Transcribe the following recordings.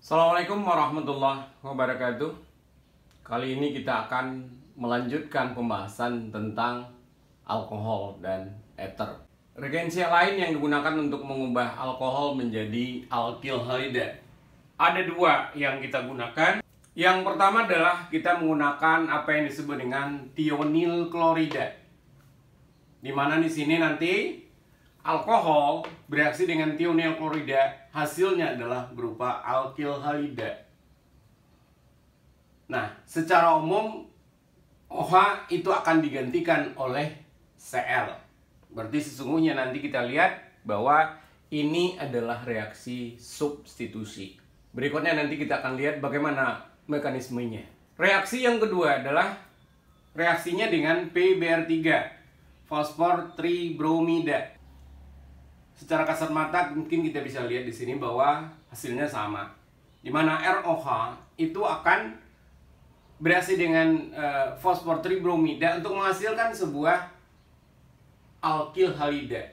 Assalamualaikum warahmatullahi wabarakatuh. Kali ini kita akan melanjutkan pembahasan tentang alkohol dan ether. Reagensi lain yang digunakan untuk mengubah alkohol menjadi alkyl halida. Ada dua yang kita gunakan. Yang pertama adalah kita menggunakan apa yang disebut dengan thionyl klorida. Dimana di sini nanti alkohol bereaksi dengan thionyl klorida, hasilnya adalah berupa alkyl halida. Nah, secara umum OH itu akan digantikan oleh Cl. Berarti sesungguhnya nanti kita lihat bahwa ini adalah reaksi substitusi. Berikutnya nanti kita akan lihat bagaimana mekanismenya. Reaksi yang kedua adalah reaksinya dengan PBr3, fosfor tribromida. Secara kasat mata mungkin kita bisa lihat di sini bahwa hasilnya sama. Di mana ROH itu akan bereaksi dengan fosfor tribromida untuk menghasilkan sebuah alkyl halida.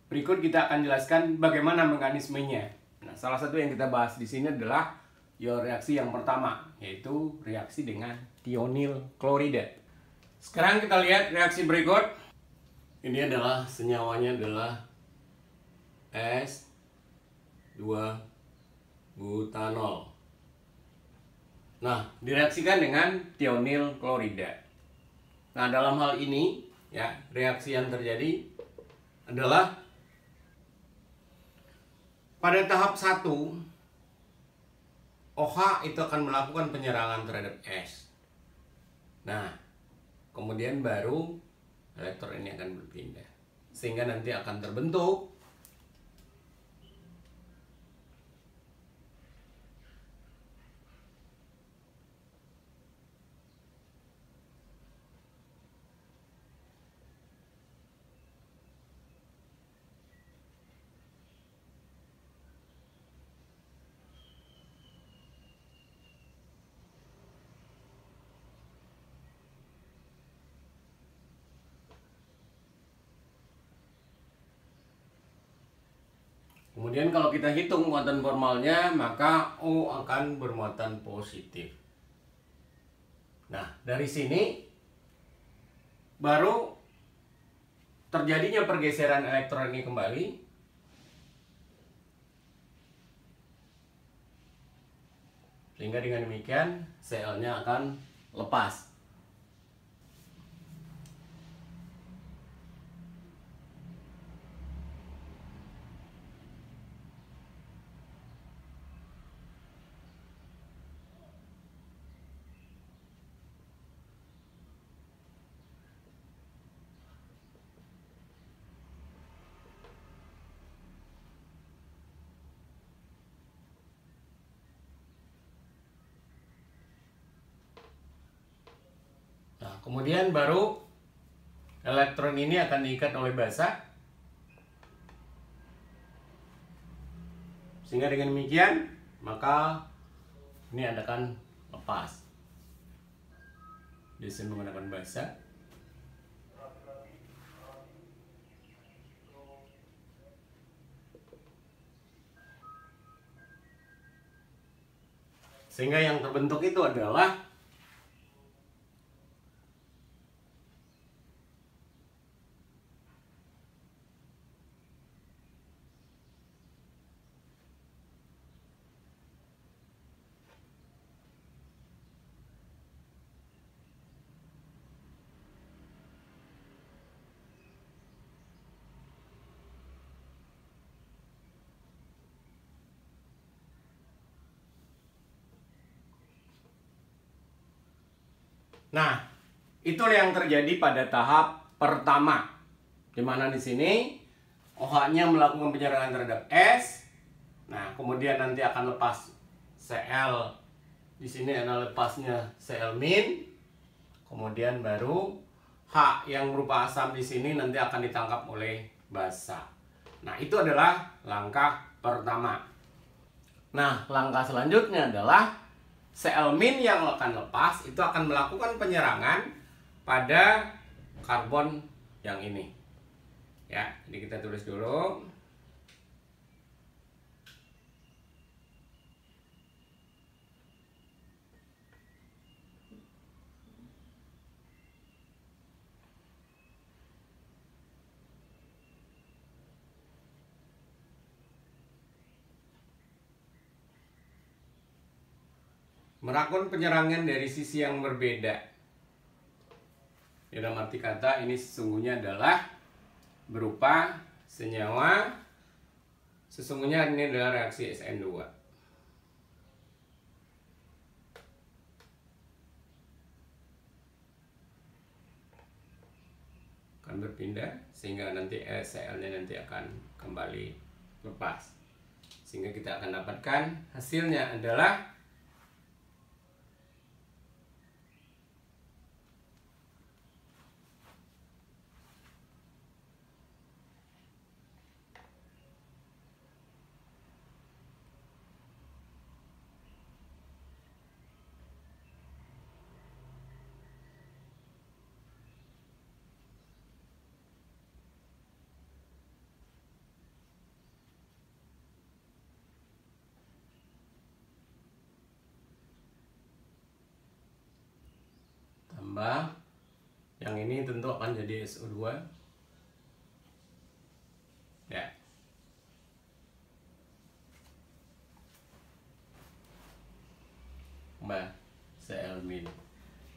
Berikut kita akan jelaskan bagaimana mekanismenya. Nah, salah satu yang kita bahas di sini adalah reaksi yang pertama, yaitu reaksi dengan thionyl klorida. Sekarang kita lihat reaksi berikut. Ini adalah senyawanya adalah S2-butanol. Nah, direaksikan dengan thionyl klorida. Nah, dalam hal ini ya, reaksi yang terjadi adalah pada tahap 1 OH itu akan melakukan penyerangan terhadap S. Nah, kemudian baru elektron ini akan berpindah sehingga nanti akan terbentuk kemudian kalau kita hitung muatan formalnya, maka O akan bermuatan positif. Nah, dari sini baru terjadinya pergeseran elektron ini kembali. Sehingga dengan demikian Cl-nya akan lepas. Kemudian baru elektron ini akan diikat oleh basa. Sehingga dengan demikian maka ini akan lepas. Di sini menggunakan basa. Sehingga yang terbentuk itu adalah nah, itulah yang terjadi pada tahap pertama. Di mana di sini OH-nya melakukan penyerangan terhadap S. Nah, kemudian nanti akan lepas Cl. Di sini adalah lepasnya Cl-. Kemudian baru H yang berupa asam di sini nanti akan ditangkap oleh basa. Nah, itu adalah langkah pertama. Nah, langkah selanjutnya adalah Cl- yang akan lepas itu akan melakukan penyerangan pada karbon yang ini. Ya, jadi kita tulis dulu. melakukan penyerangan dari sisi yang berbeda. Dalam arti kata ini sesungguhnya adalah berupa senyawa. Sesungguhnya ini adalah reaksi SN2. Akan berpindah sehingga nanti Cl-nya nanti akan kembali lepas. Sehingga kita akan dapatkan hasilnya adalah tambah, yang ini tentu akan jadi SO2 ya. Tambah Cl-.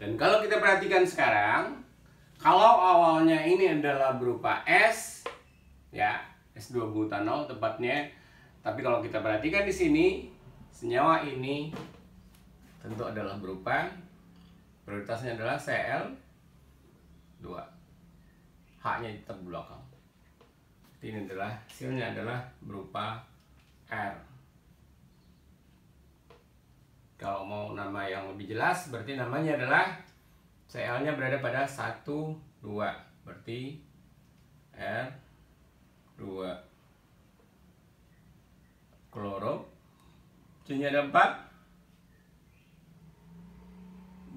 Dan kalau kita perhatikan sekarang, kalau awalnya ini adalah berupa S ya, S2 butanol tepatnya, tapi kalau kita perhatikan di sini senyawa ini tentu adalah berupa, prioritasnya adalah Cl2, H-nya tetap di belakang. Ini adalah hasilnya adalah berupa R. Kalau mau nama yang lebih jelas, berarti namanya adalah Cl-nya berada pada 1, 2, berarti R2 kloro, C-nya ada 4,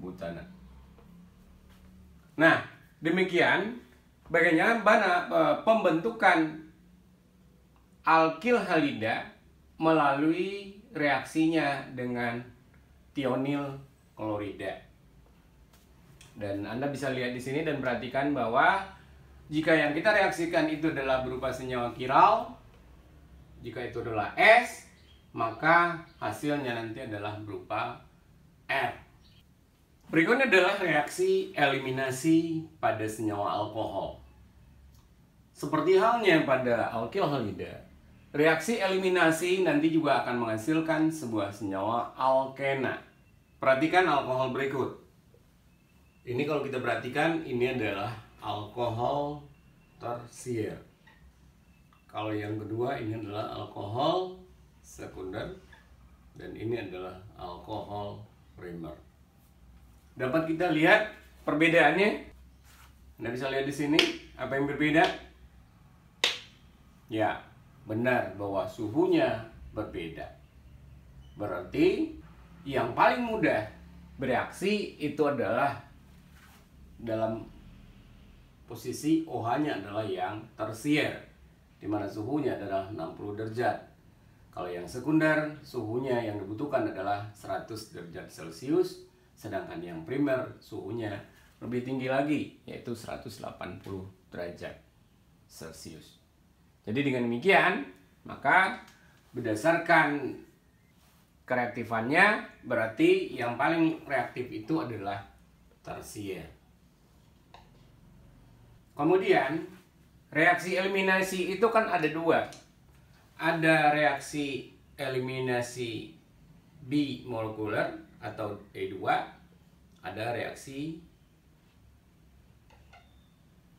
butana. Nah, demikian bagaimana pembentukan alkil halida melalui reaksinya dengan tionil klorida. Dan Anda bisa lihat di sini dan perhatikan bahwa jika yang kita reaksikan itu adalah berupa senyawa kiral, jika itu adalah S, maka hasilnya nanti adalah berupa R. Berikutnya adalah reaksi eliminasi pada senyawa alkohol. Seperti halnya pada alkil halida, reaksi eliminasi nanti juga akan menghasilkan sebuah senyawa alkena. Perhatikan alkohol berikut. Ini kalau kita perhatikan, ini adalah alkohol tersier. Kalau yang kedua, ini adalah alkohol sekunder. Dan ini adalah alkohol primer. Dapat kita lihat perbedaannya. Anda bisa lihat di sini apa yang berbeda. Ya, benar bahwa suhunya berbeda. Berarti yang paling mudah bereaksi itu adalah dalam posisi OH-nya adalah yang tersier, di mana suhunya adalah 60 derajat. Kalau yang sekunder, suhunya yang dibutuhkan adalah 100 derajat Celcius. Sedangkan yang primer suhunya lebih tinggi lagi, yaitu 180 derajat Celcius. Jadi dengan demikian, maka berdasarkan kereaktifannya, berarti yang paling reaktif itu adalah tersier. Kemudian, reaksi eliminasi itu kan ada dua. Ada reaksi eliminasi bimolekuler atau E2, ada reaksi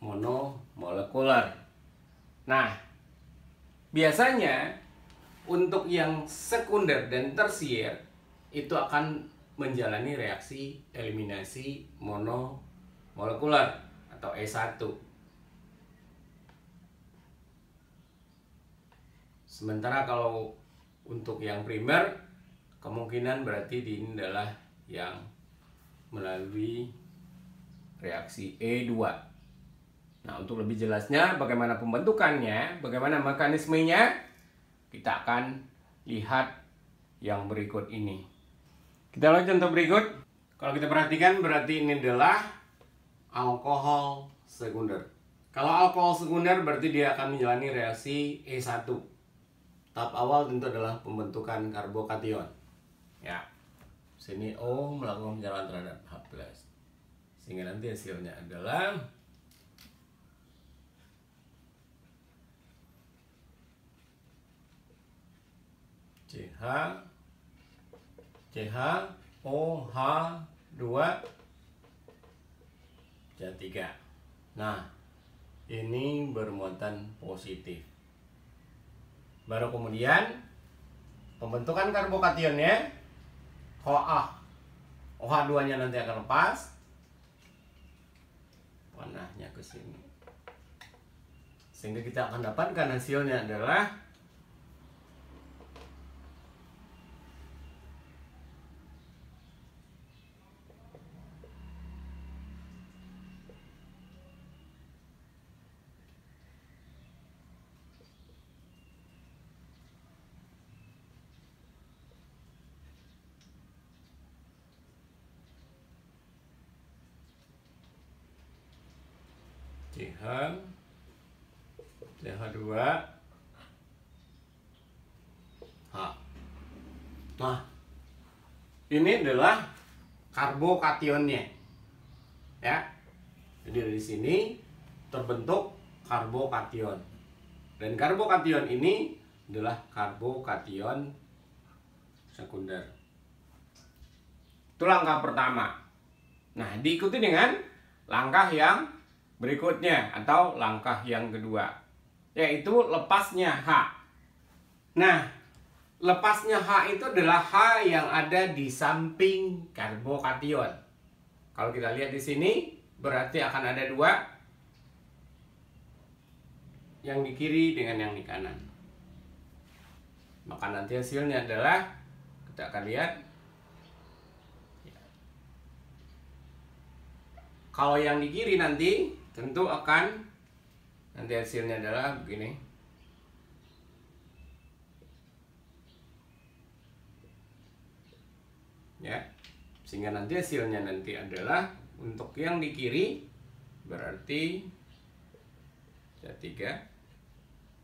monomolekuler. Nah, biasanya untuk yang sekunder dan tersier itu akan menjalani reaksi eliminasi monomolekuler atau E1. Sementara kalau untuk yang primer, kemungkinan berarti ini adalah yang melalui reaksi E2. Nah, untuk lebih jelasnya bagaimana pembentukannya, bagaimana mekanismenya, kita akan lihat yang berikut ini. Kita lihat contoh berikut. Kalau kita perhatikan berarti ini adalah alkohol sekunder. Kalau alkohol sekunder berarti dia akan menjalani reaksi E1. Tahap awal tentu adalah pembentukan karbokation. Ya. Sini O melakukan penyaluran terhadap H+. Sehingga nanti hasilnya adalah CH2OH3. Nah, ini bermuatan positif. Baru kemudian pembentukan karbokationnya OH. OH2-nya nanti akan lepas. Panahnya ke sini. Sehingga kita akan dapatkan hasilnya adalah CH2H. Nah, ini adalah karbokationnya. Ya. Jadi dari sini terbentuk karbokation. Dan karbokation ini adalah karbokation sekunder. Itu langkah pertama. Nah, diikuti dengan langkah yang berikutnya atau langkah yang kedua, yaitu lepasnya H. Nah, lepasnya H itu adalah H yang ada di samping karbokation. Kalau kita lihat di sini, berarti akan ada dua, yang di kiri dengan yang di kanan. Maka nanti hasilnya adalah, kita akan lihat, kalau yang di kiri nanti tentu akan, nanti hasilnya adalah begini. Ya, sehingga nanti hasilnya nanti adalah untuk yang di kiri berarti CH3,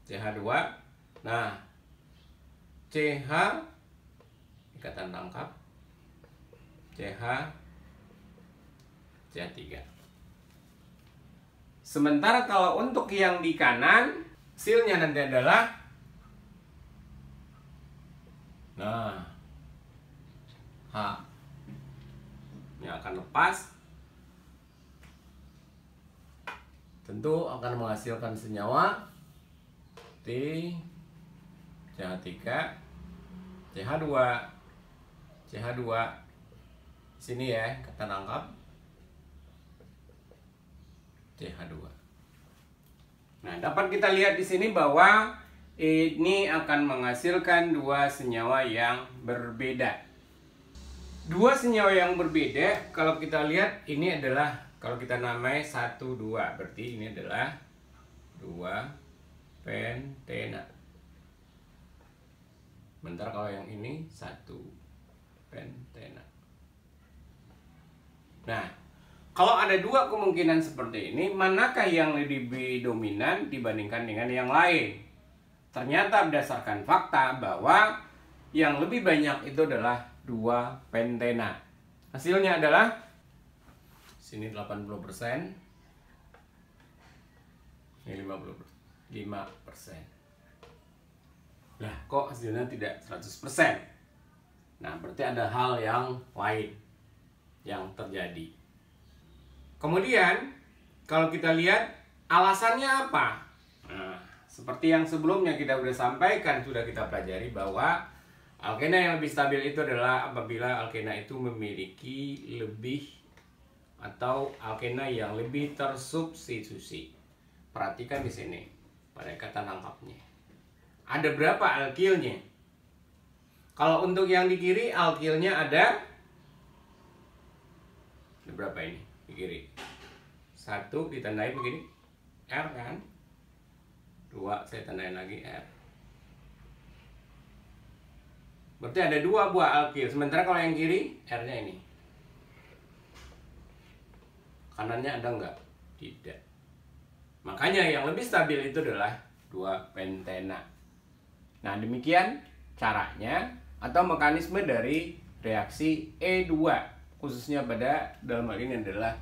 CH2. Nah, CH ikatan tangkap, CH, CH3. Sementara kalau untuk yang di kanan, hasilnya nanti adalah, nah, H yang akan lepas, tentu akan menghasilkan senyawa T, CH3, CH2, CH2. Sini ya, kita tangkap CH2. Nah, dapat kita lihat di sini bahwa ini akan menghasilkan dua senyawa yang berbeda. Dua senyawa yang berbeda, kalau kita lihat ini adalah, kalau kita namai 1, 2, berarti ini adalah 2 pentena. Sementara kalau yang ini 1 pentena. Nah, kalau ada dua kemungkinan seperti ini, manakah yang lebih dominan dibandingkan dengan yang lain? Ternyata berdasarkan fakta bahwa yang lebih banyak itu adalah 2 pentena. Hasilnya adalah sini 80%, ini 55%. Nah, kok hasilnya tidak 100%? Nah, berarti ada hal yang lain yang terjadi. Kemudian, kalau kita lihat alasannya apa? Nah, seperti yang sebelumnya kita sudah sampaikan, sudah kita pelajari bahwa alkena yang lebih stabil itu adalah apabila alkena itu memiliki lebih, atau alkena yang lebih tersubstitusi. Perhatikan di sini pada kata tangkapnya. Ada berapa alkilnya? Kalau untuk yang di kiri, alkilnya ada berapa ini? Di kiri 1 ditandai begini R kan, 2 saya tandain lagi R, berarti ada 2 buah alkil. Sementara kalau yang kiri R nya ini, kanannya ada enggak? Tidak. Makanya yang lebih stabil itu adalah 2 pentena. Nah, demikian caranya atau mekanisme dari reaksi E2, khususnya pada dalam hal ini adalah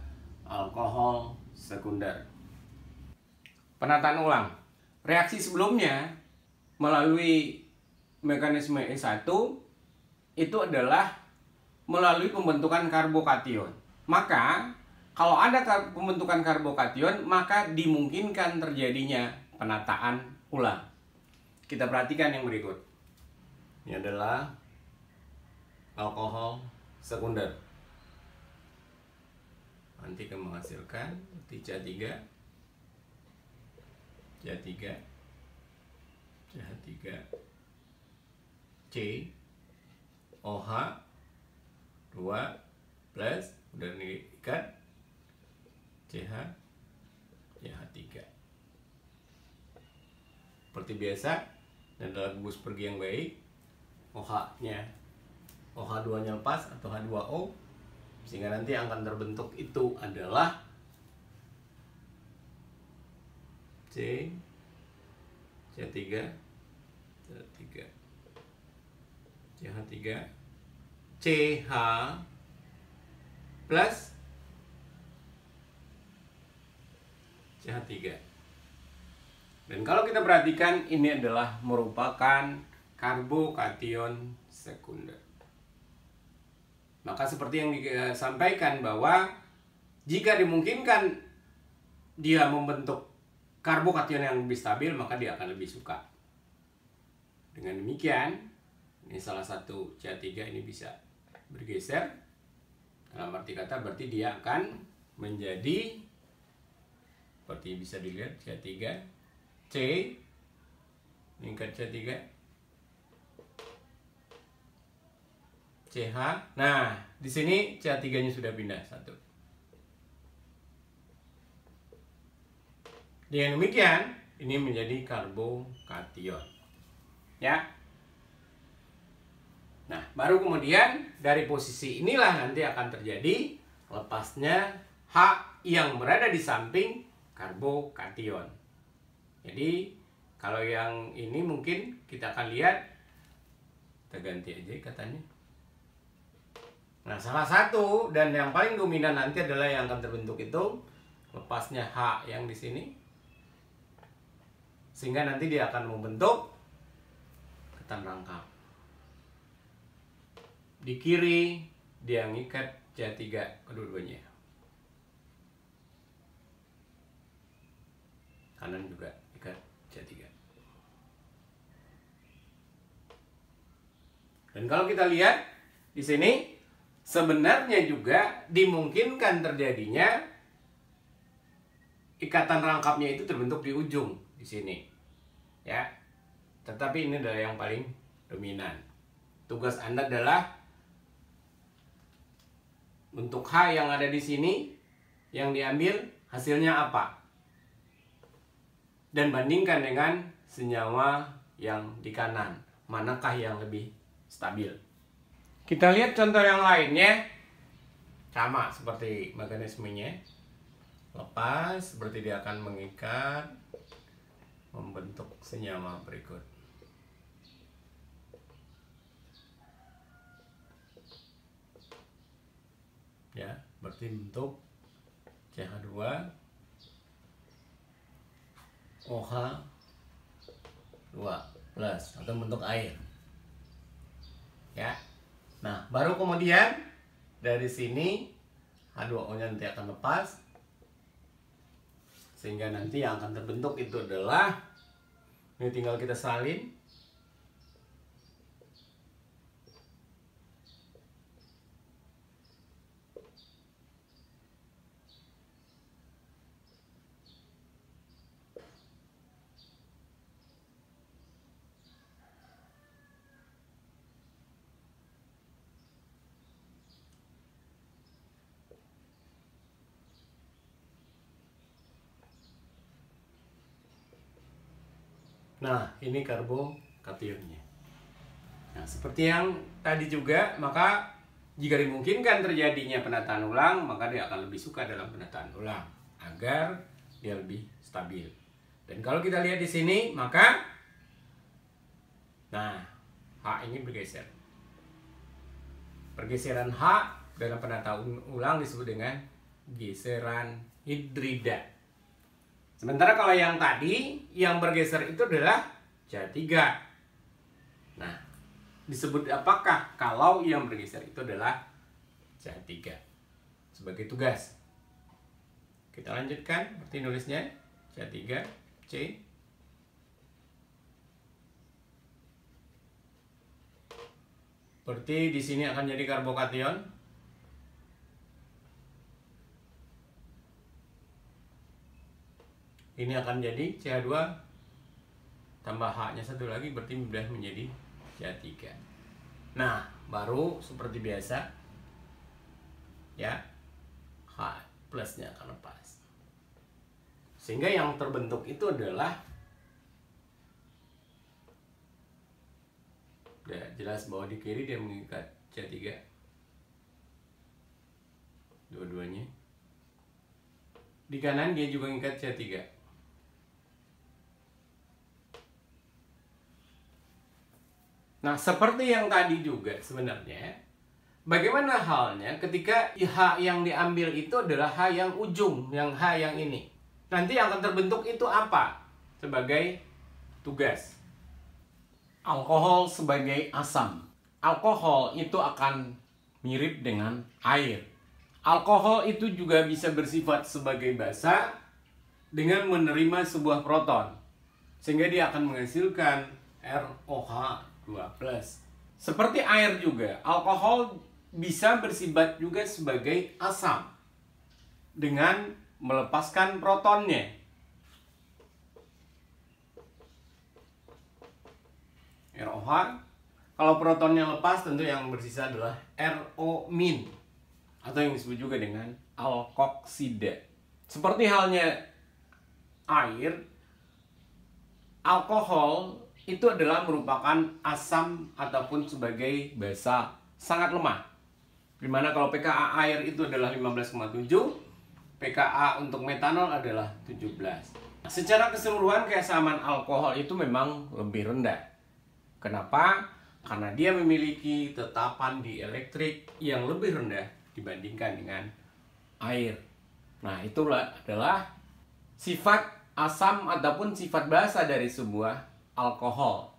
alkohol sekunder. Penataan ulang. Reaksi sebelumnya melalui mekanisme E1 itu adalah melalui pembentukan karbokation. Maka kalau ada pembentukan karbokation, maka dimungkinkan terjadinya penataan ulang. Kita perhatikan yang berikut. Ini adalah alkohol sekunder. Nanti akan menghasilkan CH3, CH3, CH3, C, OH, 2 plus, udah diikat, CH, CH3. Seperti biasa, dan dalam gugus pergi yang baik, OH-nya, OH2-nya lepas atau H2O, sehingga nanti yang akan terbentuk itu adalah C, CH3, CH3, CH3, CH plus CH3. Dan kalau kita perhatikan, ini adalah merupakan karbokation sekunder. Maka seperti yang disampaikan bahwa jika dimungkinkan dia membentuk karbokation yang lebih stabil, maka dia akan lebih suka. Dengan demikian, ini salah satu CH3 ini bisa bergeser. Dalam arti kata berarti dia akan menjadi, seperti bisa dilihat, CH3, C, meningkat CH3, CH. Nah, di sini CH3-nya sudah pindah satu. Dengan demikian, ini menjadi karbokation. Ya. Nah, baru kemudian dari posisi inilah nanti akan terjadi lepasnya H yang berada di samping karbokation. Jadi, kalau yang ini mungkin kita akan lihat, kita ganti aja katanya. Nah, salah satu dan yang paling dominan nanti adalah yang akan terbentuk itu lepasnya H yang di sini, sehingga nanti dia akan membentuk ketan rangkap. Di kiri dia ngikat CH3 kedua-duanya. Kanan juga ikat CH3. Dan kalau kita lihat di sini, sebenarnya juga dimungkinkan terjadinya ikatan rangkapnya itu terbentuk di ujung di sini, ya. Tetapi ini adalah yang paling dominan. Tugas Anda adalah untuk H yang ada di sini yang diambil hasilnya apa, dan bandingkan dengan senyawa yang di kanan, manakah yang lebih stabil. Kita lihat contoh yang lainnya. Sama seperti mekanismenya. Lepas, berarti dia akan mengikat, membentuk senyawa berikut. Ya, berarti bentuk CH2, OH 2 plus atau bentuk air. Ya. Nah, baru kemudian dari sini H2O-nya nanti akan lepas, sehingga nanti yang akan terbentuk itu adalah, ini tinggal kita salin. Nah, ini karbokationnya. Nah, seperti yang tadi juga, maka jika dimungkinkan terjadinya penataan ulang, maka dia akan lebih suka dalam penataan ulang agar dia lebih stabil. Dan kalau kita lihat di sini, maka nah, H ini bergeser. Pergeseran H dalam penataan ulang disebut dengan geseran hidrida. Sementara kalau yang tadi, yang bergeser itu adalah CH3. Nah, disebut apakah kalau yang bergeser itu adalah CH3? Sebagai tugas. Kita lanjutkan, seperti nulisnya. CH3, C. Berarti di sini akan jadi karbokation. Ini akan jadi CH2 tambah H-nya satu lagi, berarti sudah menjadi CH3. Nah, baru seperti biasa ya, H plusnya akan lepas. Sehingga yang terbentuk itu adalah, udah jelas bahwa di kiri dia mengikat CH3 dua-duanya, di kanan dia juga mengikat CH3. Nah, seperti yang tadi juga sebenarnya, bagaimana halnya ketika H yang diambil itu adalah H yang ujung, yang H yang ini. Nanti yang akan terbentuk itu apa sebagai tugas? Alkohol sebagai asam. Alkohol itu akan mirip dengan air. Alkohol itu juga bisa bersifat sebagai basa dengan menerima sebuah proton, sehingga dia akan menghasilkan ROH2+. Seperti air juga, alkohol bisa bersifat juga sebagai asam dengan melepaskan protonnya. ROH, kalau protonnya lepas tentu yang bersisa adalah RO-, atau yang disebut juga dengan alkoksida. Seperti halnya air, alkohol itu adalah merupakan asam ataupun sebagai basa sangat lemah. Dimana kalau pKa air itu adalah 15,7, pKa untuk metanol adalah 17. Secara keseluruhan keasaman alkohol itu memang lebih rendah. Kenapa? Karena dia memiliki tetapan dielektrik yang lebih rendah dibandingkan dengan air. Nah, itulah adalah sifat asam ataupun sifat basa dari sebuah alkohol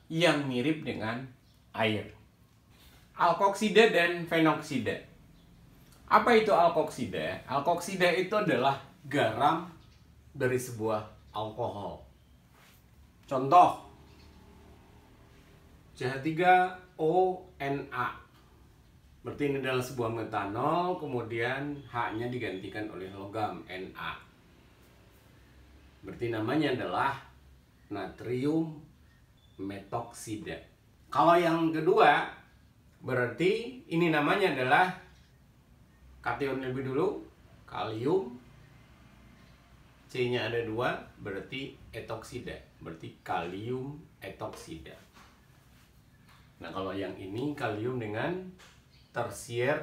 yang mirip dengan air. Alkoksida dan fenoksida. Apa itu alkoksida? Alkoksida itu adalah garam dari sebuah alkohol. Contoh, CH3ONa. Berarti ini adalah sebuah metanol, kemudian H-nya digantikan oleh logam Na. Berarti namanya adalah natrium metoksida. Kalau yang kedua, berarti ini namanya adalah kation lebih dulu, kalium. C-nya ada 2, berarti etoksida. Berarti kalium etoksida. Nah, kalau yang ini kalium dengan tersier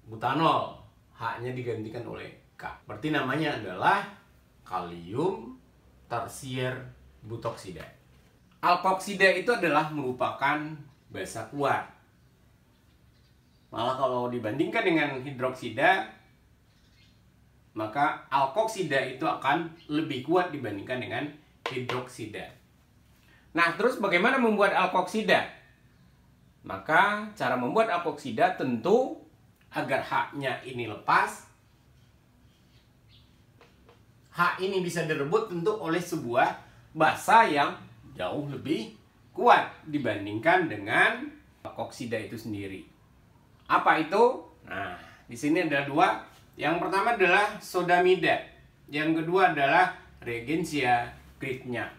butanol, H-nya digantikan oleh K. Berarti namanya adalah kalium tersier butoksida. Alkoksida itu adalah merupakan basa kuat. Malah kalau dibandingkan dengan hidroksida, maka alkoksida itu akan lebih kuat dibandingkan dengan hidroksida. Nah, terus bagaimana membuat alkoksida? Maka cara membuat alkoksida tentu agar H-nya ini lepas. H ini bisa direbut tentu oleh sebuah basa yang jauh lebih kuat dibandingkan dengan alkoksida itu sendiri. Apa itu? Nah, di sini ada 2. Yang pertama adalah sodamida. Yang kedua adalah regensia Grignard.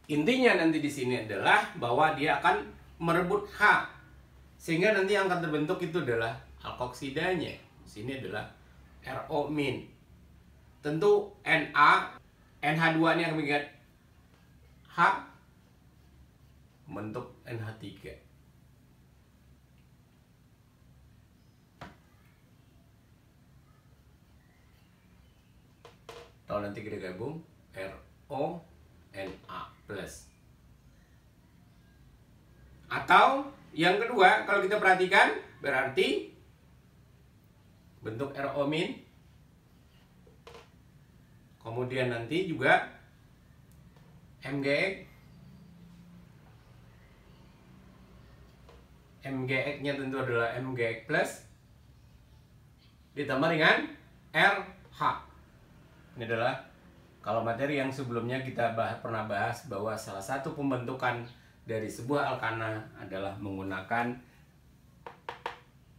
Intinya nanti di sini adalah bahwa dia akan merebut H, sehingga nanti yang akan terbentuk itu adalah alkoksidanya. Di sini adalah RO-. Tentu Na, NH2 ini akan mengikat H, membentuk NH3. Kalau nanti kita gabung RO Na+. Atau Yang kedua, kalau kita perhatikan, berarti bentuk RO min. Kemudian nanti juga MgX. MgX-nya tentu adalah MgX plus ditambah dengan RH. Ini adalah kalau materi yang sebelumnya kita pernah bahas bahwa salah satu pembentukan dari sebuah alkana adalah menggunakan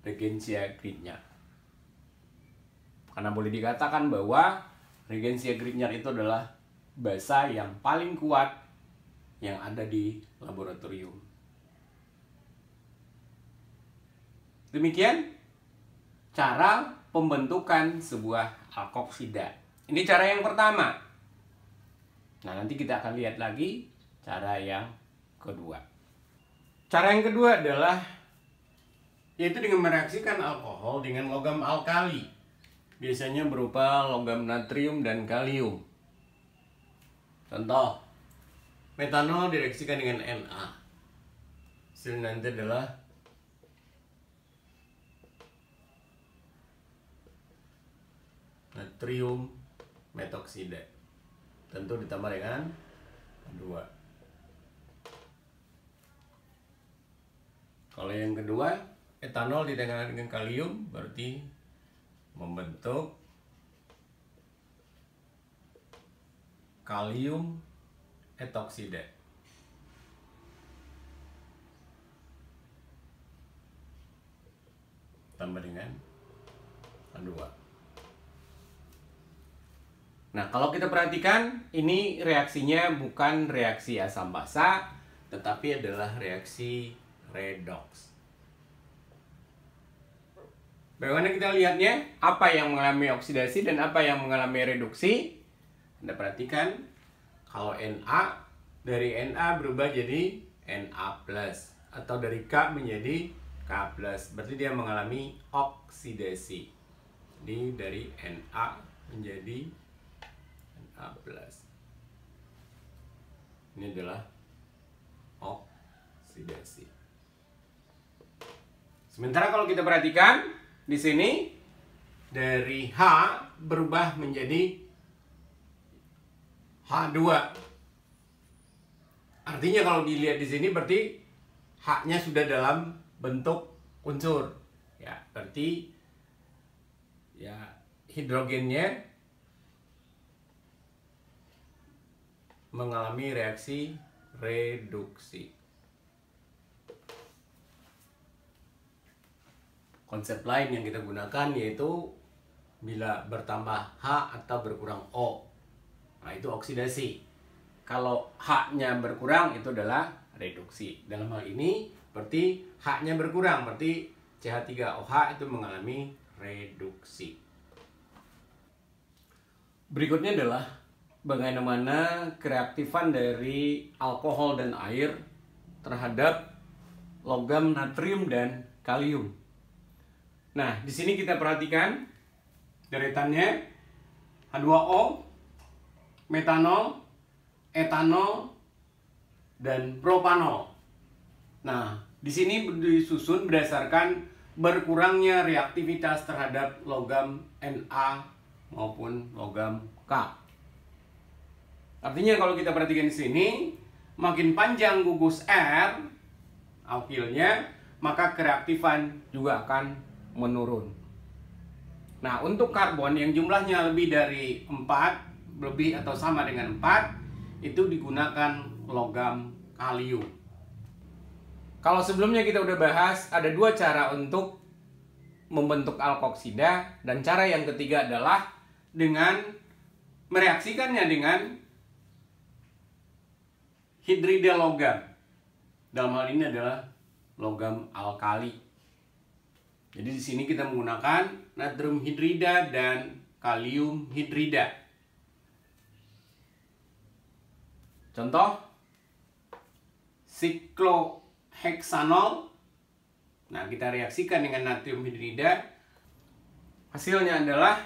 Regensia-Grignard. Karena boleh dikatakan bahwa Regensia-Grignard itu adalah basa yang paling kuat yang ada di laboratorium. Demikian cara pembentukan sebuah alkoksida. Ini cara yang pertama. Nah, nanti kita akan lihat lagi cara yang kedua. Cara yang kedua adalah yaitu dengan mereaksikan alkohol dengan logam alkali. Biasanya berupa logam natrium dan kalium. Contoh, metanol direaksikan dengan Na. Hasil nanti adalah natrium metoksida. Tentu ditambah dengan 2. Kalau yang kedua, etanol ditambah dengan kalium berarti membentuk kalium etoksida. Tambah dengan 2. Nah, kalau kita perhatikan, ini reaksinya bukan reaksi asam basa, tetapi adalah reaksi redoks. Bagaimana kita lihatnya? Apa yang mengalami oksidasi dan apa yang mengalami reduksi? Anda perhatikan, kalau Na, dari Na berubah jadi Na+, atau dari K menjadi K+. Berarti dia mengalami oksidasi. Jadi dari Na menjadi Na+. Ini adalah oksidasi. Sementara kalau kita perhatikan di sini dari H berubah menjadi H2. Artinya kalau dilihat di sini berarti H-nya sudah dalam bentuk unsur. Ya, berarti ya hidrogennya mengalami reaksi reduksi. Konsep lain yang kita gunakan yaitu bila bertambah H atau berkurang O. Nah, itu oksidasi. Kalau H-nya berkurang itu adalah reduksi. Dalam hal ini berarti H-nya berkurang, berarti CH3OH itu mengalami reduksi. Berikutnya adalah bagaimana kereaktifan dari alkohol dan air terhadap logam natrium dan kalium. Nah, di sini kita perhatikan deretannya H2O, metanol, etanol, dan propanol. Nah, di sini disusun berdasarkan berkurangnya reaktivitas terhadap logam Na maupun logam K. Artinya kalau kita perhatikan di sini, makin panjang gugus R alkilnya, maka kereaktifan juga akan menurun. Nah, untuk karbon yang jumlahnya lebih dari 4, lebih atau sama dengan 4, itu digunakan logam kalium. Kalau sebelumnya kita udah bahas, ada 2 cara untuk membentuk alkoksida, dan cara yang ketiga adalah dengan mereaksikannya dengan hidrida logam. Dalam hal ini adalah logam alkali. Jadi di sini kita menggunakan natrium hidrida dan kalium hidrida. Contoh, sikloheksanol. Nah, kita reaksikan dengan natrium hidrida. Hasilnya adalah,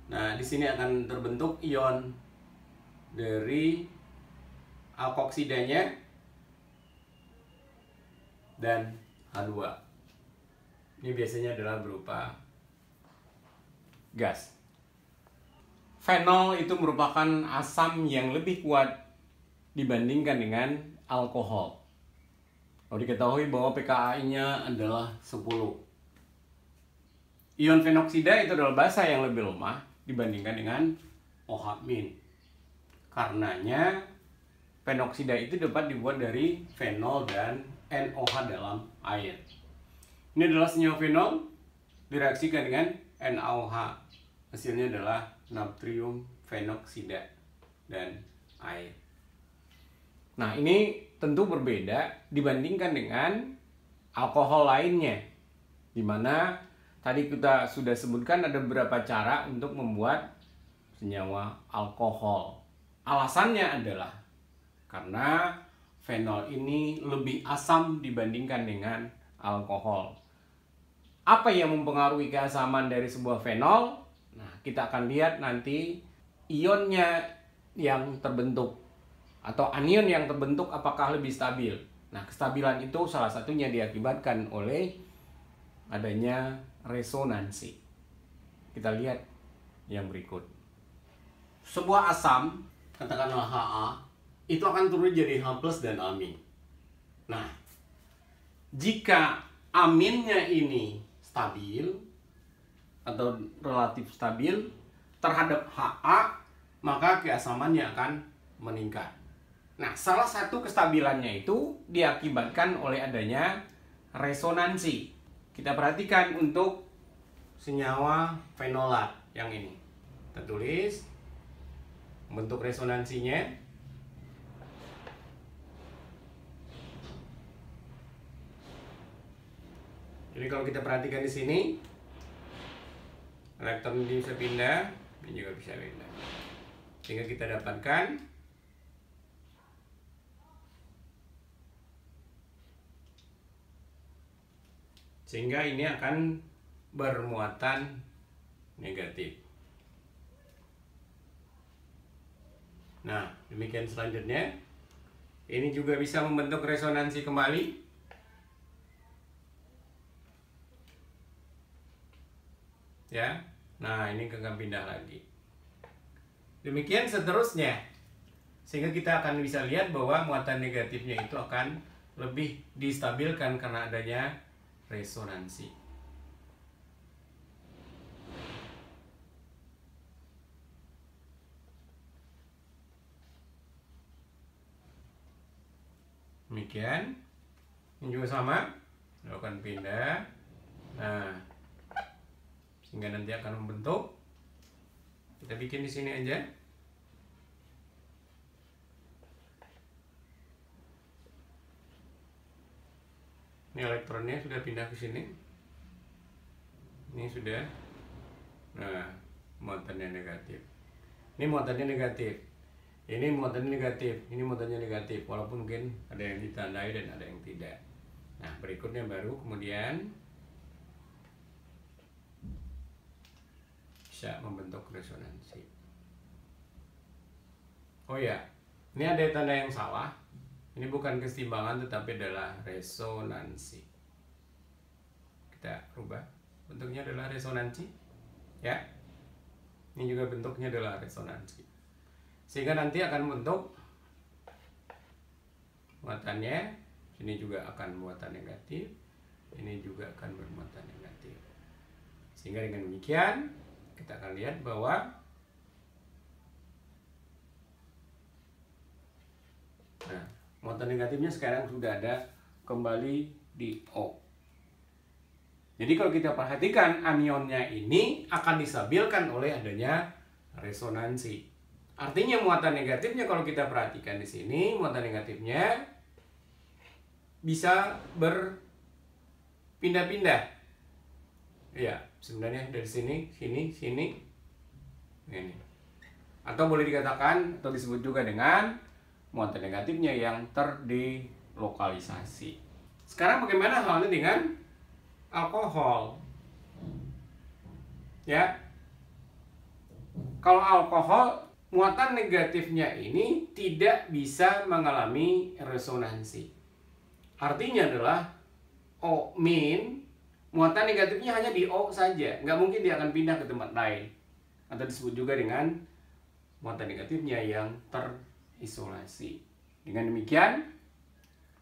nah di sini akan terbentuk ion dari alkoksidanya dan H2. Ini biasanya adalah berupa gas. Fenol itu merupakan asam yang lebih kuat dibandingkan dengan alkohol. Kalau diketahui bahwa pKa-nya adalah 10. Ion fenoksida itu adalah basa yang lebih lemah dibandingkan dengan OH-. Karenanya fenoksida itu dapat dibuat dari fenol dan NOH dalam air. Ini adalah senyawa fenol direaksikan dengan NaOH. Hasilnya adalah natrium fenoksida dan air. Nah, ini tentu berbeda dibandingkan dengan alkohol lainnya, di mana tadi kita sudah sebutkan ada beberapa cara untuk membuat senyawa alkohol. Alasannya adalah karena fenol ini lebih asam dibandingkan dengan alkohol. Apa yang mempengaruhi keasaman dari sebuah fenol? Nah, kita akan lihat nanti ionnya yang terbentuk atau anion yang terbentuk apakah lebih stabil. Nah, kestabilan itu salah satunya diakibatkan oleh adanya resonansi. Kita lihat yang berikut. Sebuah asam, katakanlah Ha, itu akan turun jadi H+ dan amin. Nah, jika aminnya ini stabil atau relatif stabil terhadap Ha, maka keasamannya akan meningkat. Nah, salah satu kestabilannya itu diakibatkan oleh adanya resonansi. Kita perhatikan untuk senyawa fenolat yang ini. Kita tulis bentuk resonansinya. Jadi kalau kita perhatikan di sini, elektron ini bisa pindah, ini juga bisa pindah. Sehingga kita dapatkan ini akan bermuatan negatif. Nah, demikian selanjutnya. Ini juga bisa membentuk resonansi kembali. Ya. Nah, ini akan pindah lagi. Demikian seterusnya. Sehingga kita akan bisa lihat bahwa muatan negatifnya itu akan lebih distabilkan karena adanya resonansi. Demikian. Ini juga sama. Lakukan pindah. Nah, sehingga nanti akan membentuk. Kita bikin di sini aja. Ini elektronnya sudah pindah ke sini. Ini sudah. Nah, muatannya negatif. Ini muatannya negatif. Ini muatannya negatif. Ini muatannya negatif. Walaupun mungkin ada yang ditandai dan ada yang tidak. Nah, berikutnya baru kemudian bisa membentuk resonansi. Oh ya, ini ada tanda yang salah. Ini bukan keseimbangan tetapi adalah resonansi. Kita rubah. Bentuknya adalah resonansi. Ya. Ini juga bentuknya adalah resonansi. Sehingga nanti akan membentuk muatannya. Ini juga akan muatan negatif. Ini juga akan bermuatan negatif. Sehingga dengan demikian kita akan lihat bahwa muatan negatifnya sekarang sudah ada kembali di O. Jadi kalau kita perhatikan anionnya ini akan distabilkan oleh adanya resonansi. Artinya muatan negatifnya kalau kita perhatikan di sini, muatan negatifnya bisa berpindah-pindah. Ya, sebenarnya dari sini, sini, sini, ini. Atau boleh dikatakan atau disebut juga dengan muatan negatifnya yang terdilokalisasi. Sekarang bagaimana halnya dengan alkohol? Ya, kalau alkohol muatan negatifnya ini tidak bisa mengalami resonansi. Artinya adalah O min, muatan negatifnya hanya di O saja, nggak mungkin dia akan pindah ke tempat lain, atau disebut juga dengan muatan negatifnya yang terisolasi. Dengan demikian,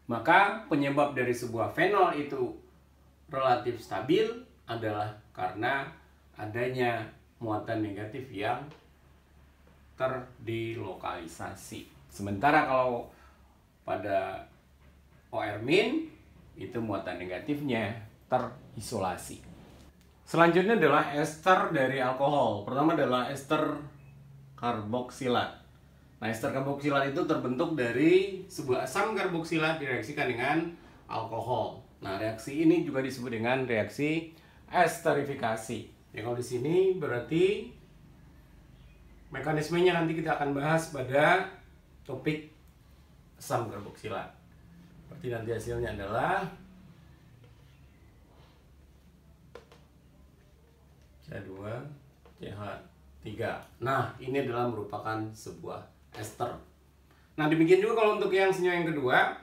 maka penyebab dari sebuah fenol itu relatif stabil adalah karena adanya muatan negatif yang terdilokalisasi. Sementara kalau pada OR- itu muatan negatifnya terisolasi. Selanjutnya adalah ester dari alkohol. Pertama adalah ester karboksilat. Nah, ester karboksilat itu terbentuk dari sebuah asam karboksilat direaksikan dengan alkohol. Nah, reaksi ini juga disebut dengan reaksi esterifikasi. Ya, kalau di sini berarti mekanismenya nanti kita akan bahas pada topik asam karboksilat. Berarti nanti hasilnya adalah CH2CH3. Nah, ini adalah merupakan sebuah ester. Nah, demikian juga kalau untuk yang senyawa yang kedua.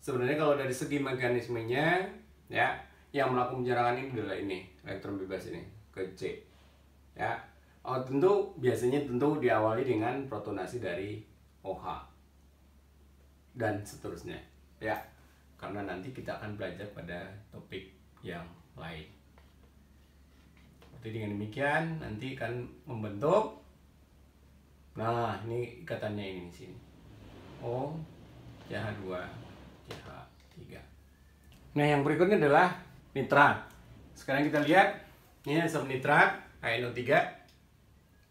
Sebenarnya kalau dari segi mekanismenya, ya, yang melakukan penjarangan ini adalah ini, elektron bebas ini ke C. Ya. Oh, tentu biasanya diawali dengan protonasi dari OH dan seterusnya, ya. Karena nanti kita akan belajar pada topik yang lain. Jadi dengan demikian nanti akan membentuk. Nah, ini ikatannya ini di sini. O CH2 CH3. Nah, yang berikutnya adalah nitrat. Sekarang kita lihat ini asam nitrat NO3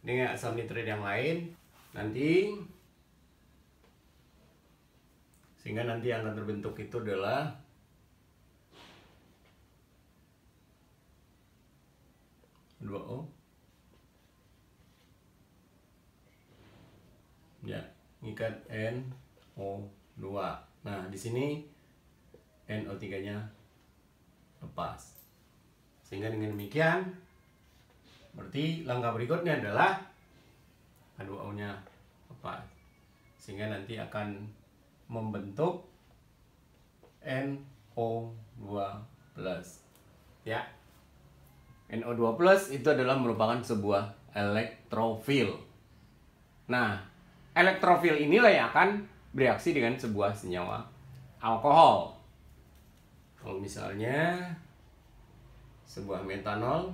dengan asam nitrat yang lain nanti, sehingga nanti yang akan terbentuk itu adalah H2O, ya, ikat NO2. Nah, di sini NO3-nya lepas. Sehingga dengan demikian berarti langkah berikutnya adalah H2O-nya lepas. Sehingga nanti akan membentuk NO2+. Ya. NO2+ itu adalah merupakan sebuah elektrofil. Nah, elektrofil inilah yang akan bereaksi dengan sebuah senyawa alkohol. Kalau misalnya sebuah metanol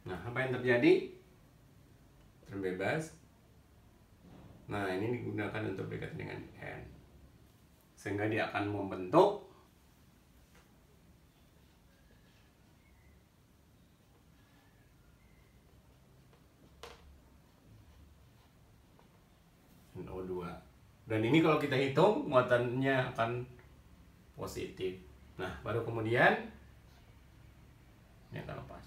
nah, apa yang terjadi? Terbebas. Nah, ini digunakan untuk berkaitan dengan N. Sehingga dia akan membentuk NO2. Dan ini kalau kita hitung muatannya akan positif. Nah, baru kemudian ini akan lepas.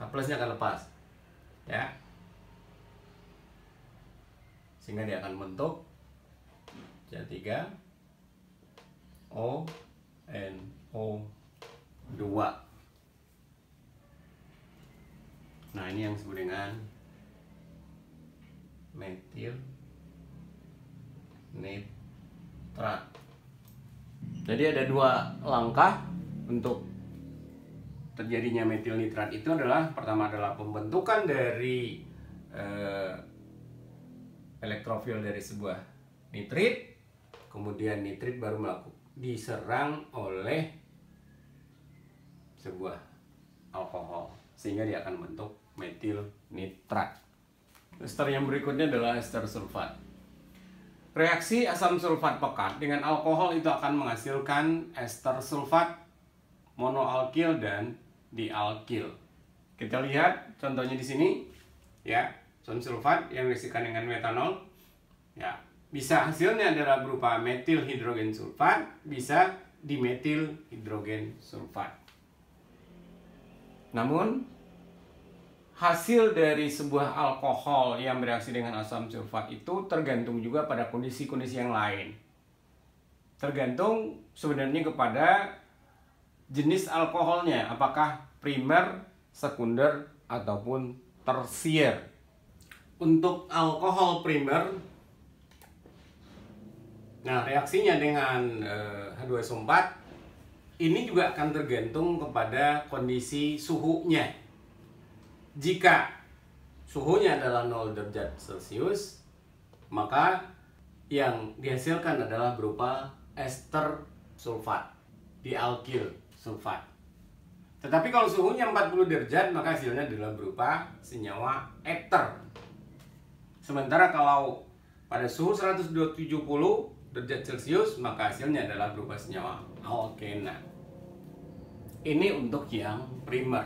H+-nya akan lepas. Ya. Sehingga dia akan membentuk CH3O NO2. Nah, ini yang disebut dengan metil nitrat. Jadi ada dua langkah untuk terjadinya metil nitrat itu adalah, pertama adalah pembentukan dari elektrofil dari sebuah nitrit, kemudian nitrit baru diserang oleh sebuah alkohol sehingga dia akan membentuk metil nitrat. Ester yang berikutnya adalah ester sulfat. Reaksi asam sulfat pekat dengan alkohol itu akan menghasilkan ester sulfat monoalkil dan dialkil. Kita lihat contohnya di sini, ya, asam sulfat yang reaksikan dengan metanol, ya, bisa hasilnya adalah berupa metil hidrogen sulfat, bisa dimetil hidrogen sulfat. Namun hasil dari sebuah alkohol yang bereaksi dengan asam sulfat itu tergantung juga pada kondisi-kondisi yang lain. Tergantung sebenarnya kepada jenis alkoholnya, apakah primer, sekunder, ataupun tersier. Untuk alkohol primer Nah, reaksinya dengan H2SO4 ini juga akan tergantung kepada kondisi suhunya. Jika suhunya adalah 0 derajat Celcius, maka yang dihasilkan adalah berupa ester sulfat, dialkil sulfat. Tetapi kalau suhunya 40 derajat, maka hasilnya adalah berupa senyawa ether. Sementara kalau pada suhu 170 derajat Celcius, maka hasilnya adalah berupa senyawa alkena. Ini untuk yang primer.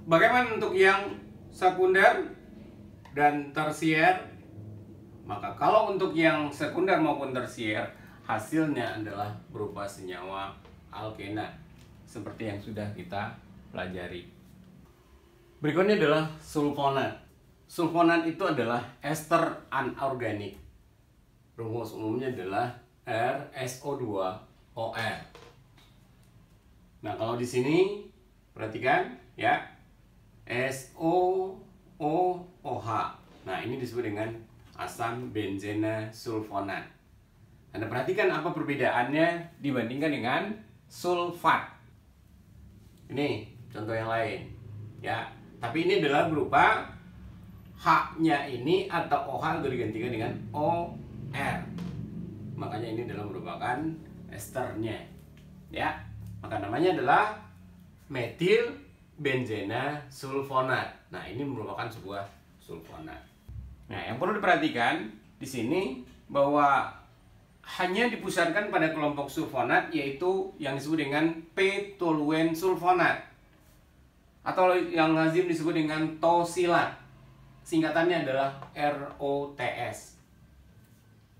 Bagaimana untuk yang sekunder dan tersier? Maka kalau untuk yang sekunder maupun tersier, hasilnya adalah berupa senyawa alkena, seperti yang sudah kita pelajari. Berikutnya adalah sulfonat. Sulfonat itu adalah ester anorganik. Rumus umumnya adalah RSO2OR. Nah, kalau di sini perhatikan ya, SOOOH. Nah, ini disebut dengan asam benzena sulfonat. Anda perhatikan apa perbedaannya dibandingkan dengan sulfat. Ini contoh yang lain ya. Tapi ini adalah berupa H-nya ini atau OH itu digantikan dengan OR. Makanya ini adalah merupakan esternya ya. Maka namanya adalah metil benzena sulfonat. Nah, ini merupakan sebuah sulfonat. Nah, yang perlu diperhatikan di sini bahwa hanya dipusatkan pada kelompok sulfonat, yaitu yang disebut dengan p-toluen sulfonat atau yang lazim disebut dengan tosilat. Singkatannya adalah ROTS.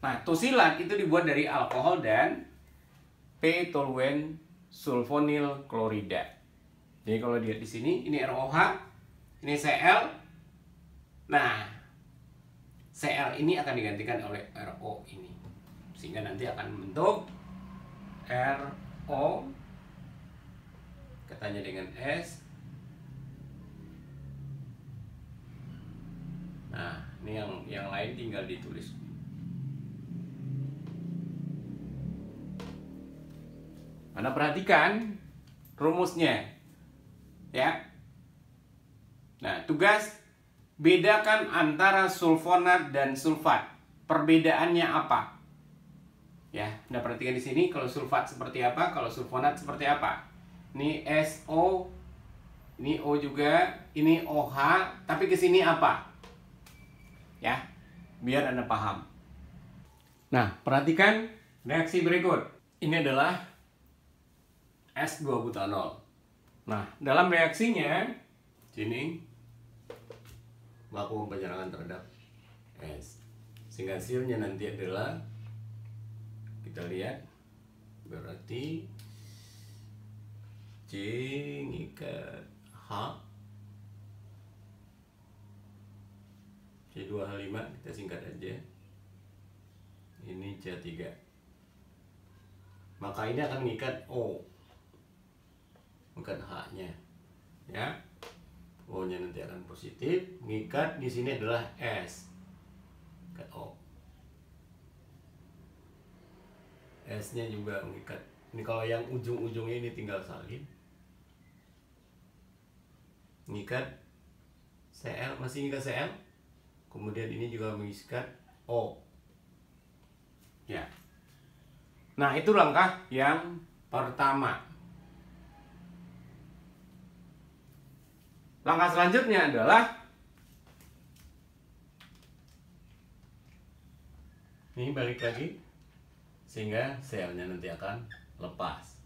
Nah, tosilat itu dibuat dari alkohol dan p-toluen sulfonil klorida. Jadi kalau dilihat di sini, ini ROH, ini Cl. Nah, Cl ini akan digantikan oleh RO ini, sehingga nanti akan membentuk RO, katanya dengan S. Nah, ini yang lain tinggal ditulis. Anda perhatikan rumusnya ya. Nah, tugas bedakan antara sulfonat dan sulfat. Perbedaannya apa? Ya, Anda perhatikan di sini, kalau sulfat seperti apa, kalau sulfonat seperti apa. Ini SO, ini O juga, ini OH, tapi ke sini apa? Ya, biar Anda paham. Nah, perhatikan reaksi berikut. Ini adalah S2-butanol. Nah, dalam reaksinya sini baku penyerangan terhadap S, sehingga hasilnya nanti adalah, kita lihat, berarti C ngikat H, C2H5, kita singkat aja, ini C3, maka ini akan mengikat O, bukan H-nya ya. O-nya nanti akan positif, mengikat di sini adalah S, ikat O. S-nya juga mengikat. Ini kalau yang ujung-ujungnya ini tinggal salin, mengikat Cl, masih mengikat Cl. Kemudian ini juga mengikat O. Ya. Nah, itu langkah yang pertama. Langkah selanjutnya adalah ini, balik lagi, sehingga selnya nanti akan lepas.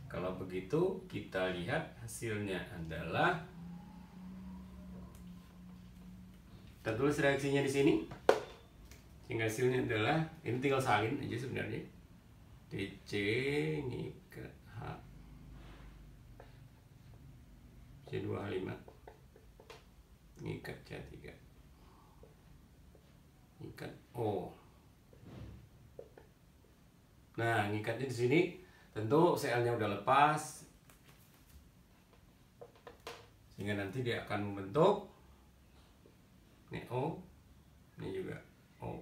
Kalau begitu, kita lihat hasilnya adalah, kita tulis reaksinya di sini, sehingga hasilnya adalah, ini tinggal salin aja sebenarnya, DC ngikat H, C2H5 ngikat C3, ngikat O. Nah, ngikatnya di sini tentu Cl-nya udah lepas, sehingga nanti dia akan membentuk ini O, ini juga O.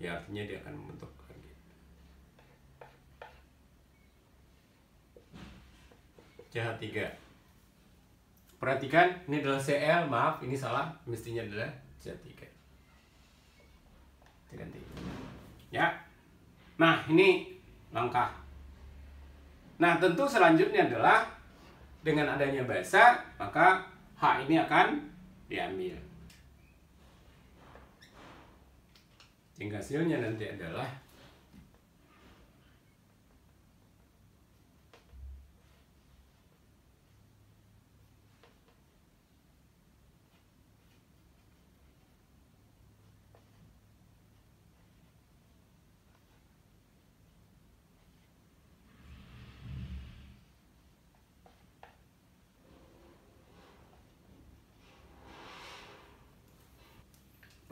Ya, artinya dia akan membentuk lagi CH3. Perhatikan, ini adalah Cl, maaf ini salah, mestinya adalah CH3. Kita ganti. Ya. Nah, ini langkah. Nah, tentu selanjutnya adalah dengan adanya basa, maka H ini akan diambil. Sehingga hasilnya nanti adalah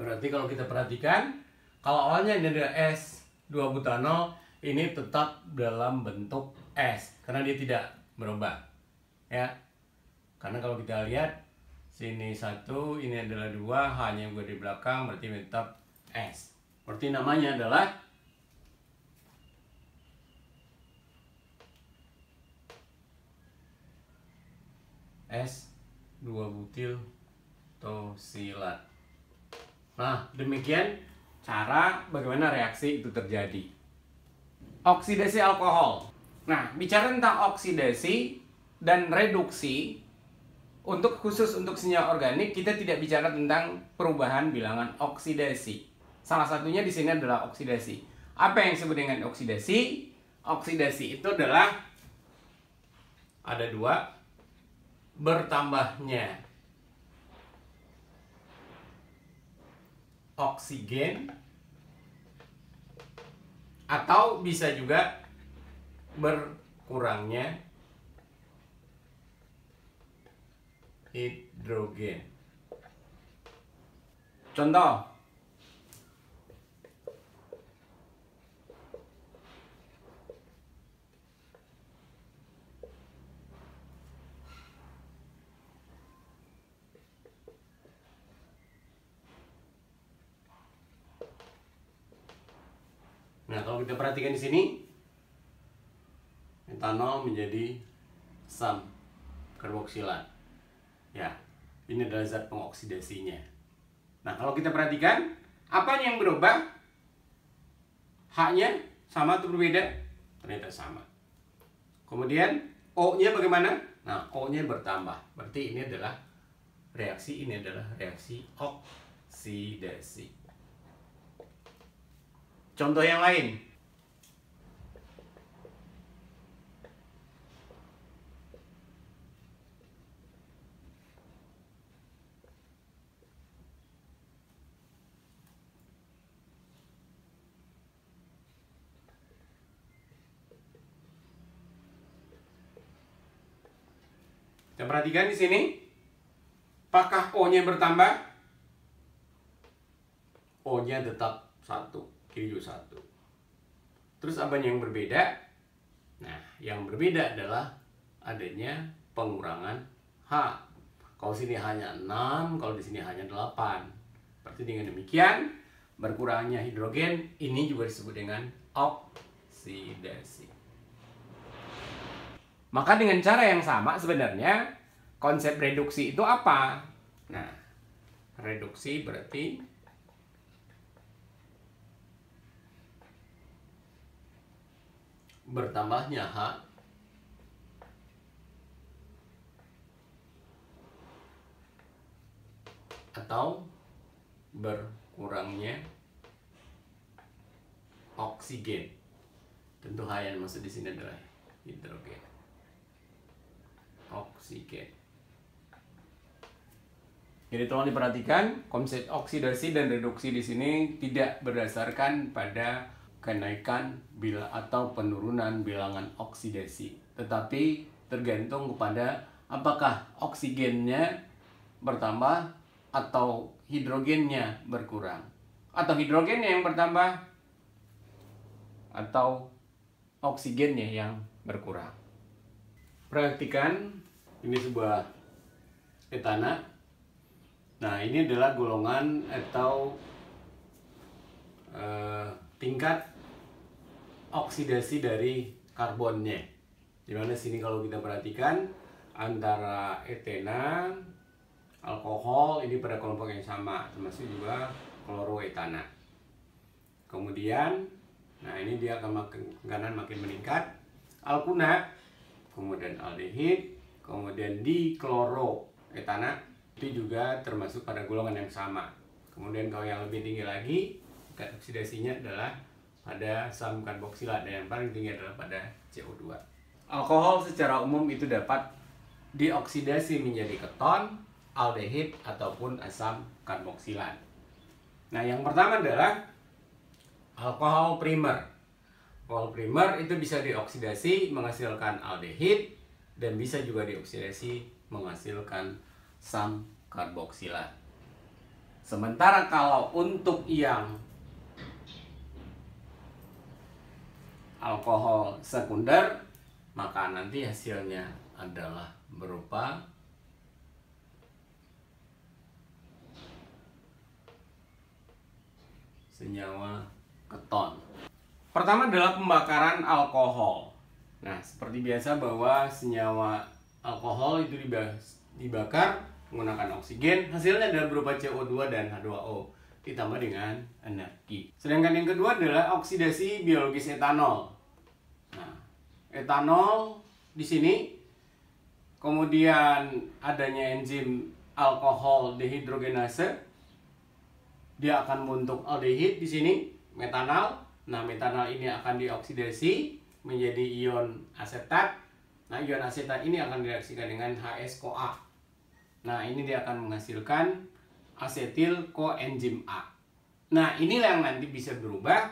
berarti kalau kita perhatikan, kalau awalnya ini adalah S 2 butanol, ini tetap dalam bentuk S karena dia tidak berubah. Ya. Karena kalau kita lihat sini 1, ini adalah 2, hanya juga di belakang berarti tetap S. Berarti namanya adalah S 2 butil tosilat. Nah, demikian cara bagaimana reaksi itu terjadi. Oksidasi alkohol. Nah, bicara tentang oksidasi dan reduksi, khusus untuk senyawa organik, kita tidak bicara tentang perubahan bilangan oksidasi. Salah satunya di sini adalah oksidasi. Apa yang disebut dengan oksidasi? Oksidasi itu adalah ada dua, bertambahnya oksigen atau bisa juga berkurangnya hidrogen. Contoh, nah, kalau kita perhatikan di sini, etanol menjadi asam karboksilat. Ya, ini adalah zat pengoksidasinya. Nah, kalau kita perhatikan, apa yang berubah? H-nya sama atau berbeda? Ternyata sama. Kemudian O-nya bagaimana? Nah, O-nya bertambah. Berarti ini adalah reaksi oksidasi. Contoh yang lain. Kita perhatikan di sini. Apakah O-nya bertambah? O-nya tetap 1. Q1. Terus apa yang berbeda? Nah, yang berbeda adalah adanya pengurangan H. Kalau sini hanya 6, kalau di sini hanya 8. Berarti dengan demikian, berkurangnya hidrogen ini juga disebut dengan oksidasi. Maka dengan cara yang sama sebenarnya konsep reduksi itu apa? Nah, reduksi berarti bertambahnya H atau berkurangnya oksigen. Tentu H yang maksud di sini adalah hidrogen. Oksigen. Jadi tolong diperhatikan, konsep oksidasi dan reduksi di sini tidak berdasarkan pada kenaikan atau penurunan bilangan oksidasi, tetapi tergantung kepada apakah oksigennya bertambah atau hidrogennya berkurang, atau hidrogennya yang bertambah atau oksigennya yang berkurang. Perhatikan, ini sebuah etana. Nah, ini adalah golongan atau tingkat oksidasi dari karbonnya. Dimana sini kalau kita perhatikan antara etena, alkohol ini pada kelompok yang sama, termasuk juga kloroetana. Kemudian, nah ini dia akan makin kanan makin meningkat, alkuna, kemudian aldehid, kemudian dikloroetana itu juga termasuk pada golongan yang sama. Kemudian kalau yang lebih tinggi lagi, tingkat oksidasinya adalah pada asam karboksilat, dan yang paling tinggi adalah pada CO2. Alkohol secara umum itu dapat dioksidasi menjadi keton, aldehid ataupun asam karboksilat. Nah, yang pertama adalah alkohol primer. Alkohol primer itu bisa dioksidasi menghasilkan aldehid dan bisa juga dioksidasi menghasilkan asam karboksilat. Sementara kalau untuk yang alkohol sekunder, maka nanti hasilnya adalah berupa senyawa keton. Pertama adalah pembakaran alkohol. Nah, seperti biasa bahwa senyawa alkohol itu dibakar menggunakan oksigen, hasilnya adalah berupa CO2 dan H2O ditambah dengan energi. Sedangkan yang kedua adalah oksidasi biologis etanol. Nah, etanol di sini kemudian adanya enzim alkohol dehidrogenase, dia akan membentuk aldehid di sini, metanal. Nah, metanal ini akan dioksidasi menjadi ion asetat. Nah, ion asetat ini akan direaksikan dengan H2SCoA. Nah, ini dia akan menghasilkan asetil koenzim A. Nah, inilah yang nanti bisa berubah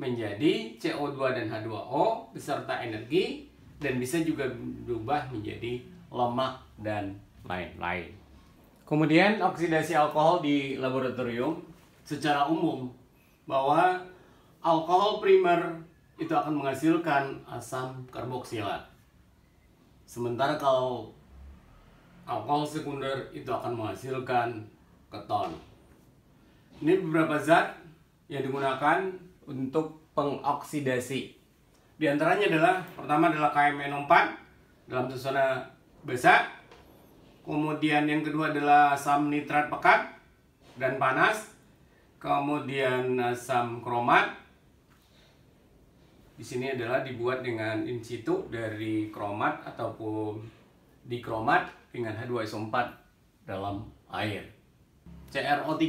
menjadi CO2 dan H2O beserta energi, dan bisa juga berubah menjadi lemak dan lain-lain. Kemudian oksidasi alkohol di laboratorium secara umum bahwa alkohol primer itu akan menghasilkan asam karboksilat. Sementara kalau alkohol sekunder itu akan menghasilkan keton. Ini beberapa zat yang digunakan untuk pengoksidasi. Di antaranya adalah, pertama adalah KMNO4 dalam suasana basah. Kemudian yang kedua adalah asam nitrat pekat dan panas. Kemudian asam kromat. Di sini adalah dibuat dengan in situ dari kromat ataupun dikromat dengan H2SO4 dalam air. CrO3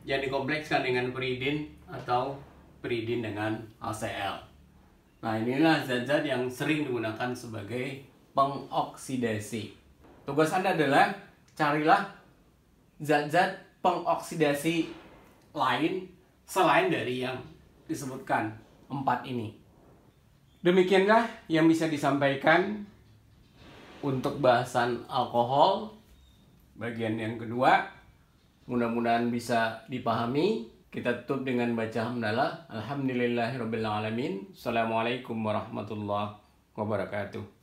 yang dikomplekskan dengan piridin atau piridin dengan HCl. Nah, inilah zat-zat yang sering digunakan sebagai pengoksidasi. Tugas Anda adalah carilah zat-zat pengoksidasi lain selain dari yang disebutkan 4 ini. Demikianlah yang bisa disampaikan untuk bahasan alkohol bagian yang kedua. Mudah-mudahan bisa dipahami. Kita tutup dengan baca hamdalah. Alhamdulillahirabbil alamin. Assalamualaikum warahmatullahi wabarakatuh.